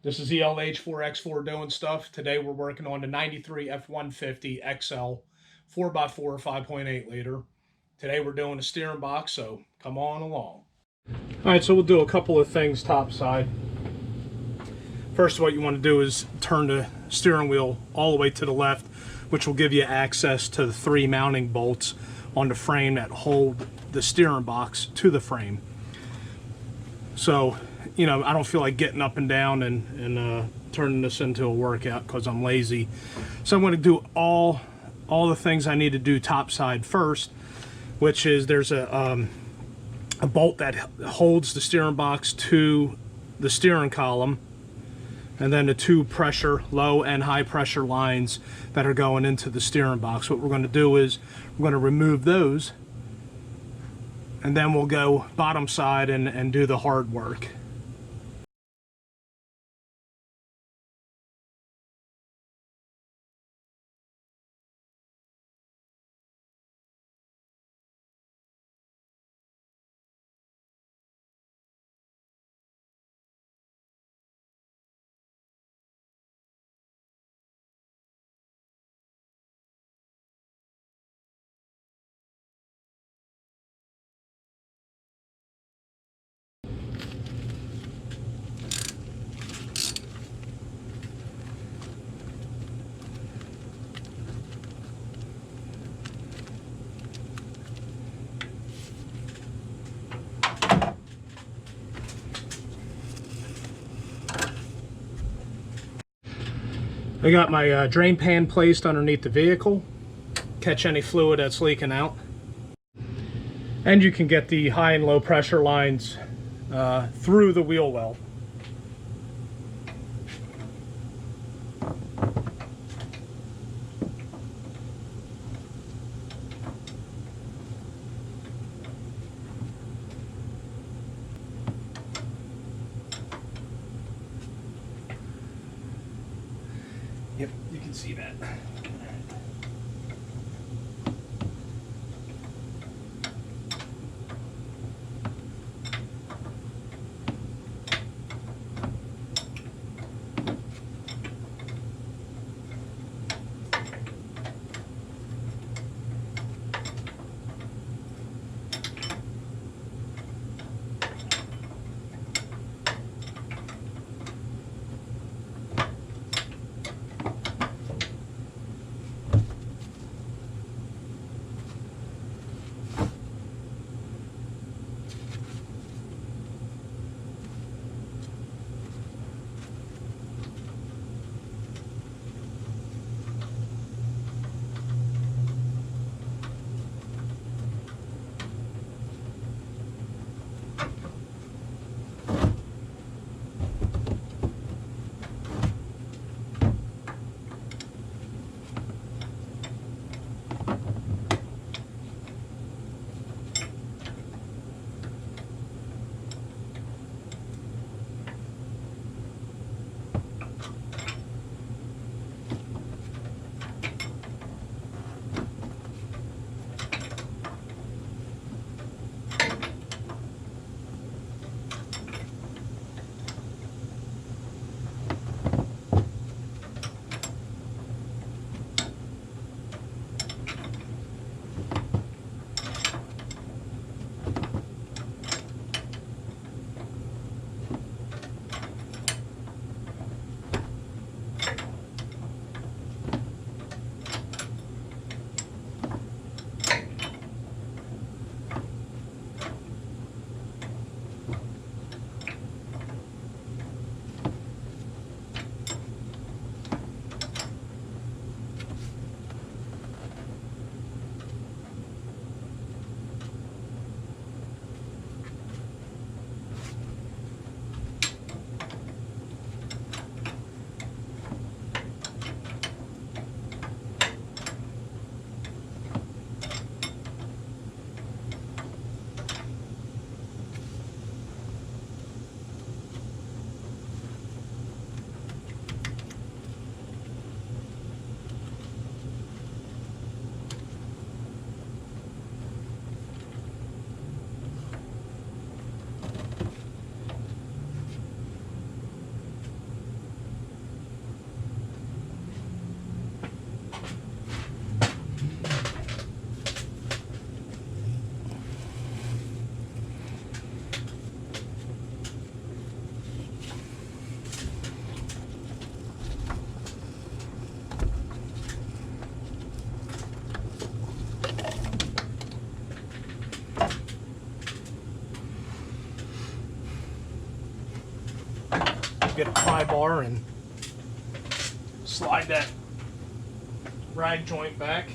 This is ELH4X4 doing stuff. Today we're working on the 93 F150 XL 4x4 5.8 liter. Today we're doing a steering box, so come on along. Alright, so we'll do a couple of things topside. First, what you want to do is turn the steering wheel all the way to the left, which will give you access to the 3 mounting bolts on the frame that hold the steering box to the frame. So, you know, I don't feel like getting up and down and turning this into a workout because I'm lazy. So I'm going to do all the things I need to do topside first, which is there's a bolt that holds the steering box to the steering column, and then the 2 pressure, low and high pressure lines that are going into the steering box. What we're going to do is we're going to remove those, and then we'll go bottom side and do the hard work. I got my drain pan placed underneath the vehicle, catch any fluid that's leaking out. And you can get the high and low pressure lines through the wheel well. Yep, you can see that. get a pry bar and slide that rag joint back.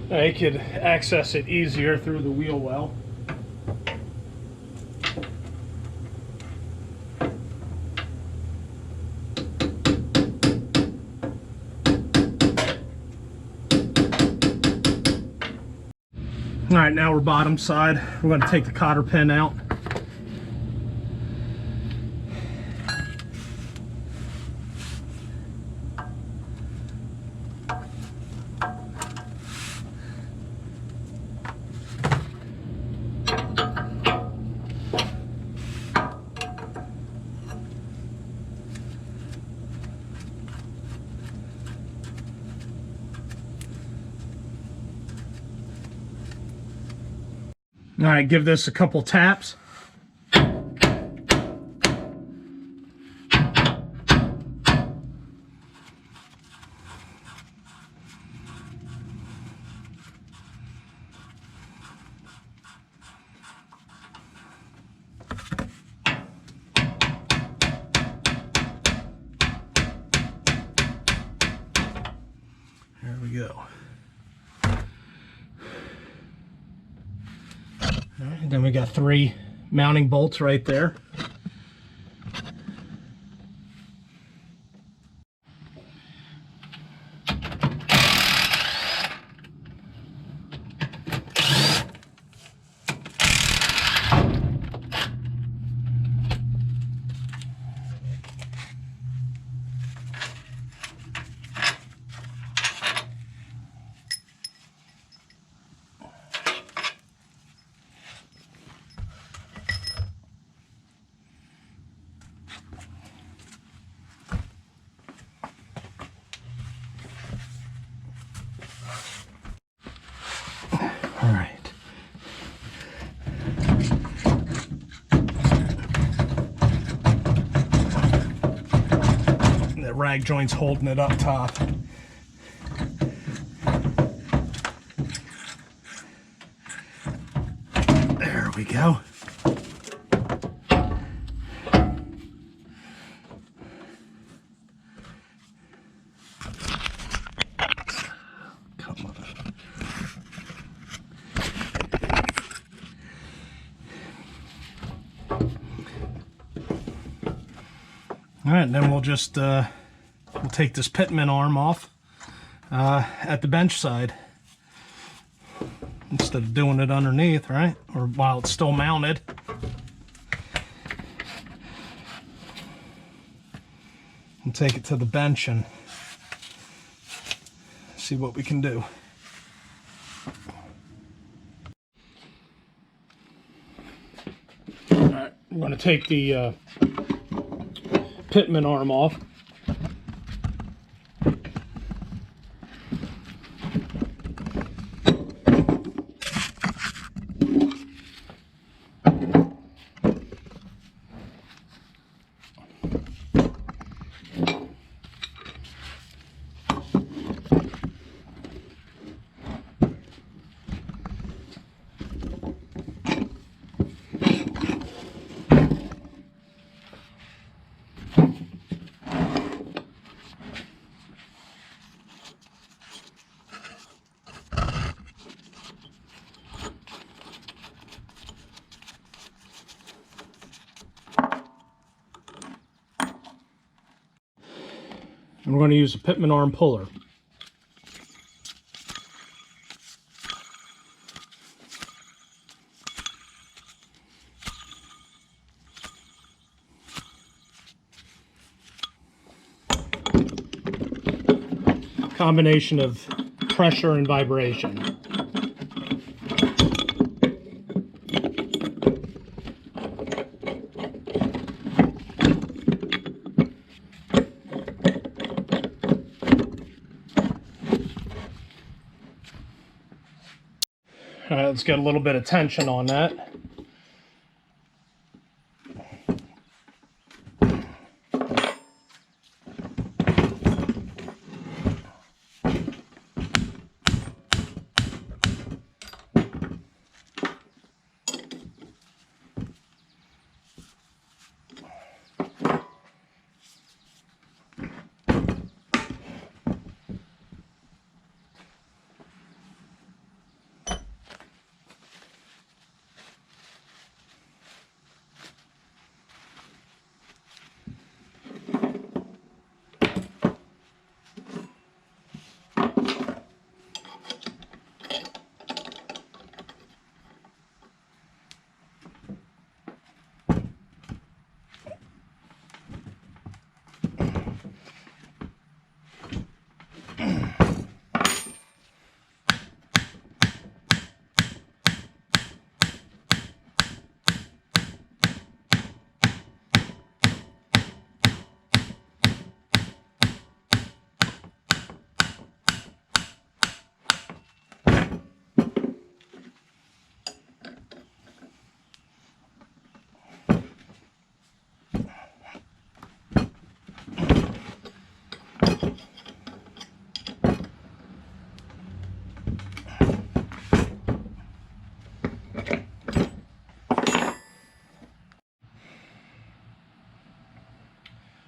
You could access it easier through the wheel well. All right, now we're bottom side. We're going to take the cotter pin out. All right, give this a couple taps. There we go. All right, then we got 3 mounting bolts right there. All right. That rag joint's holding it up top. There we go. Come on. All right, then we'll just we'll take this pitman arm off at the bench side instead of doing it underneath, right? Or while it's still mounted. And take it to the bench and see what we can do. All right, we're going to take the pitman arm off. And we're going to use a pitman arm puller. Combination of pressure and vibration. All right, let's get a little bit of tension on that.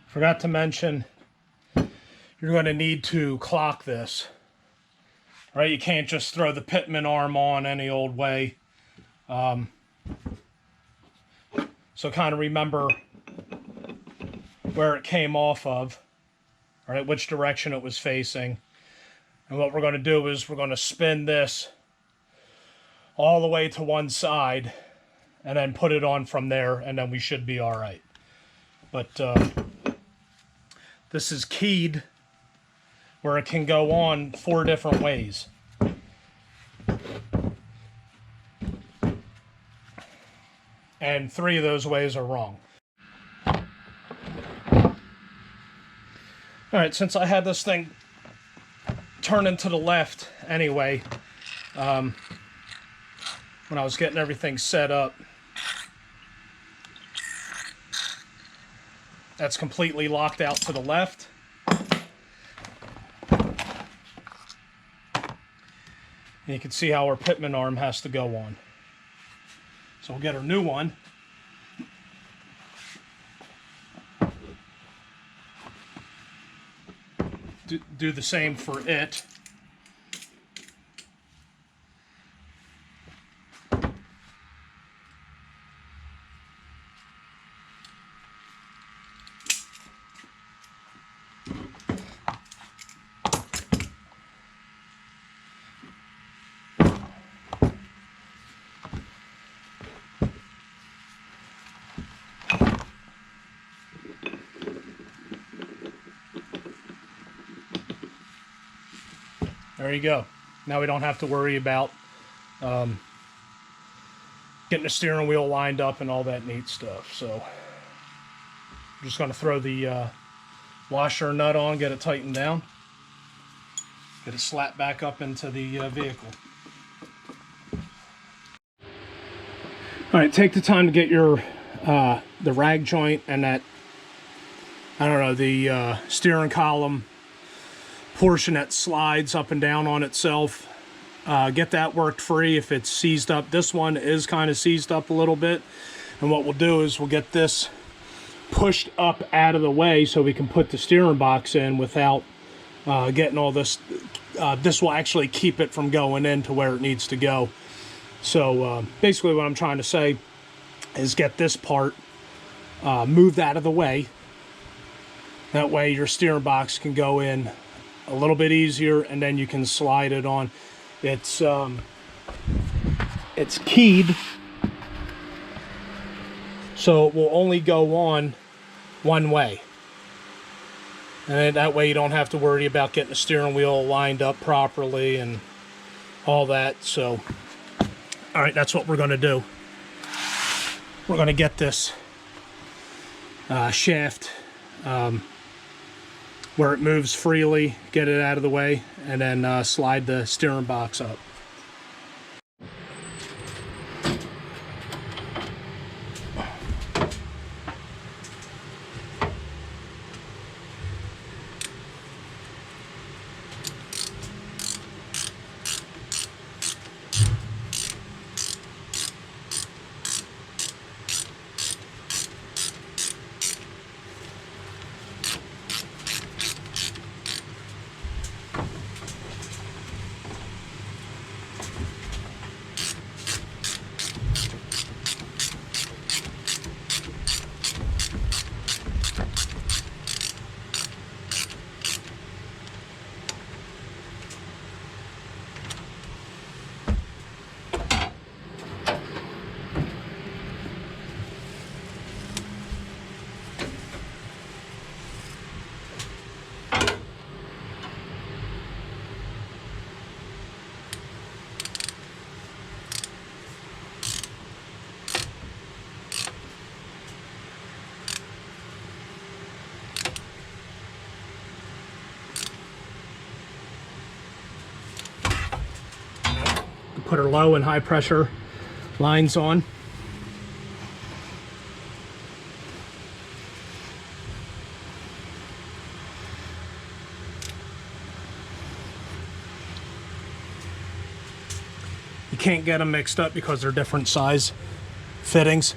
Forgot to mention, you're going to need to clock this. All right, you can't just throw the pitman arm on any old way. So kind of remember where it came off of, all right, which direction it was facing. And what we're going to do is we're going to spin this all the way to one side and then put it on from there, and then we should be all right. But this is keyed where it can go on 4 different ways. And 3 of those ways are wrong. Alright, since I had this thing turning to the left anyway, when I was getting everything set up, that's completely locked out to the left. And you can see how our pitman arm has to go on. So we'll get our new one. Do the same for it. There you go. Now we don't have to worry about getting the steering wheel lined up and all that neat stuff. So I'm just going to throw the washer nut on, get it tightened down, get it slapped back up into the vehicle. All right, take the time to get your the rag joint and that, I don't know, the steering column portion that slides up and down on itself. Get that worked free if it's seized up. This one is kind of seized up a little bit, and what we'll do is we'll get this pushed up out of the way so we can put the steering box in without getting all this. This will actually keep it from going into where it needs to go. So basically what I'm trying to say is get this part moved out of the way. That way your steering box can go in a little bit easier, and then you can slide it on. It's keyed, so it will only go on one way. And then that way you don't have to worry about getting the steering wheel lined up properly and all that. So, all right, that's what we're going to do. We're going to get this shaft where it moves freely, get it out of the way, and then slide the steering box up. Put our low and high pressure lines on. You can't get them mixed up because they're different size fittings.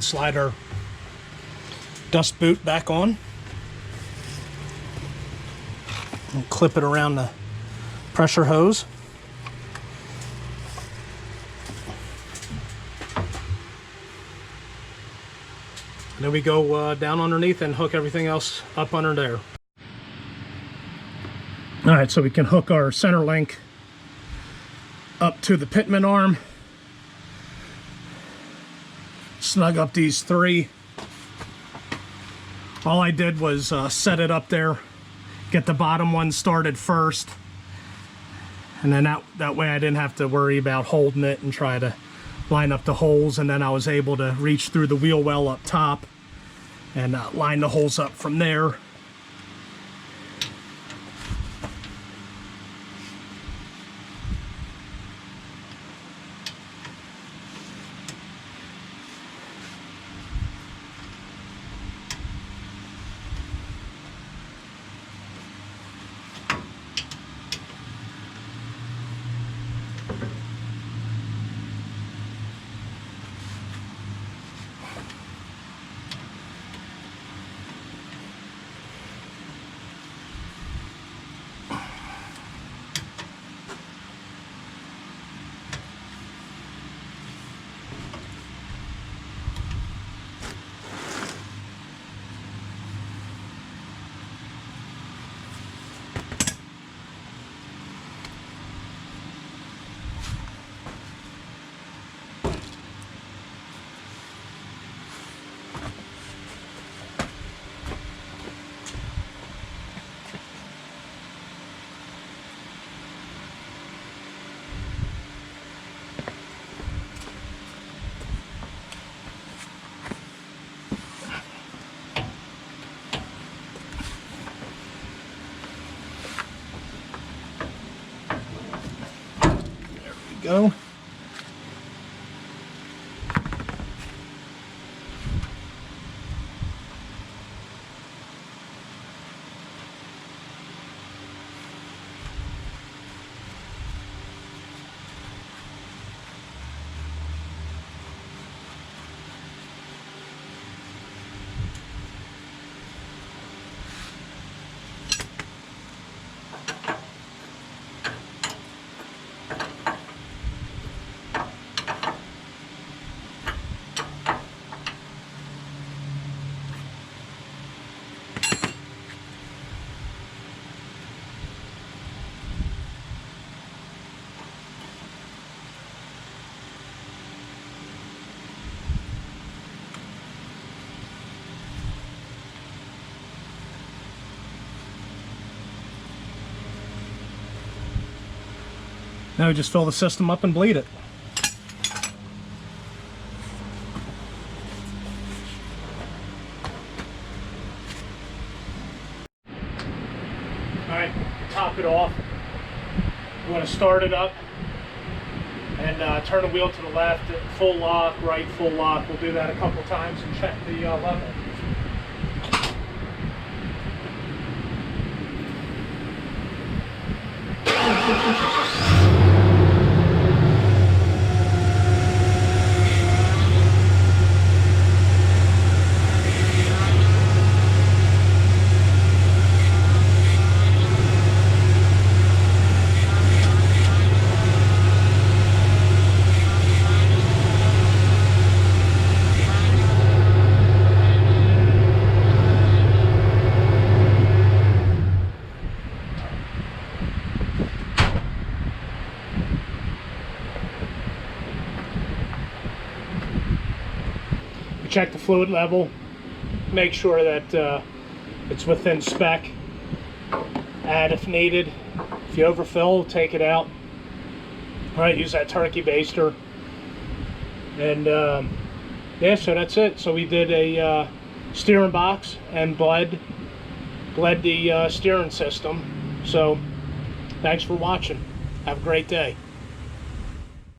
slide our dust boot back on and clip it around the pressure hose. And then we go down underneath and hook everything else up under there. All right, so we can hook our center link up to the pitman arm. Snug up these three. All I did was set it up there, get the bottom one started first, and then that way I didn't have to worry about holding it and try to line up the holes, and then I was able to reach through the wheel well up top and line the holes up from there. Go. Now we just fill the system up and bleed it. Alright, top it off. We want to start it up and turn the wheel to the left, full lock, right, full lock. We'll do that a couple times and check the level. Check the fluid level, make sure that it's within spec, add if needed. If you overfill, take it out. All right, use that turkey baster. And yeah, so that's it. So we did a steering box and bled the steering system. So thanks for watching. Have a great day.